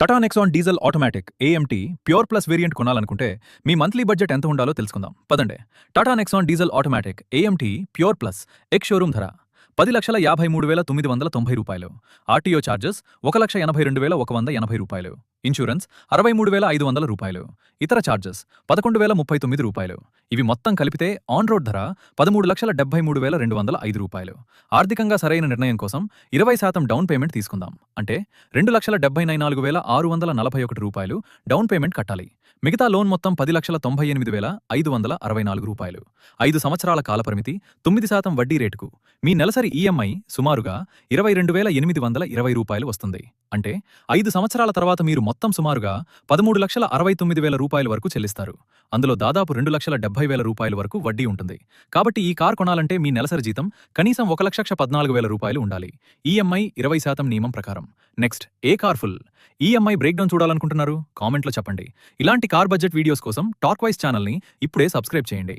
Tata Nexon diesel automatic AMT pure plus variant కొనాలనుకుంటే మీ monthly budget ఎంత ఉండాలో తెలుసుకుందాం పదండి. Tata Nexon diesel automatic AMT pure plus X showroom ధర 10,53,990 రూపాయలు. ఆర్టీఓ ఛార్జెస్ 1,82,180 రూపాయలు. ఇన్సూరెన్స్ 63,500 రూపాయలు. ఇతర ఛార్జెస్ 11,039 రూపాయలు. ఇవి మొత్తం కలిపితే ఆన్ రోడ్ ధర 13,73,205 రూపాయలు. ఆర్థికంగా సరైన నిర్ణయం కోసం 20% డౌన్ పేమెంట్ తీసుకుందాం. అంటే 2,74,641 రూపాయలు డౌన్ పేమెంట్ కట్టాలి. మిగతా లోన్ మొత్తం 10,98,564 రూపాయలు. 5 సంవత్సరాల కాలపరిమితి, 9% వడ్డీ రేటుకు మీ నెలసరి ఈఎంఐ సుమారుగా 22,820 రూపాయలు వస్తుంది. అంటే 5 సంవత్సరాల తర్వాత మీరు మొత్తం సుమారుగా 13,69,000 రూపాయల వరకు చెల్లిస్తారు. అందులో దాదాపు 2,70,000 రూపాయల వరకు వడ్డీ ఉంటుంది. కాబట్టి ఈ కార్ కొనాలంటే మీ నెలసరి జీతం కనీసం 1,14,000 రూపాయలు ఉండాలి. ఈఎంఐ 20% నియమం ప్రకారం. నెక్స్ట్, ఏ కార్ ఫుల్ ఈఎంఐ బ్రేక్డౌన్ చూడాలనుకుంటున్నారు? కామెంట్లో చెప్పండి. ఇలాంటి కార్ బడ్జెట్ వీడియోస్ కోసం టార్క్ వైస్ ఛానల్ని ఇప్పుడే సబ్స్క్రైబ్ చేయండి.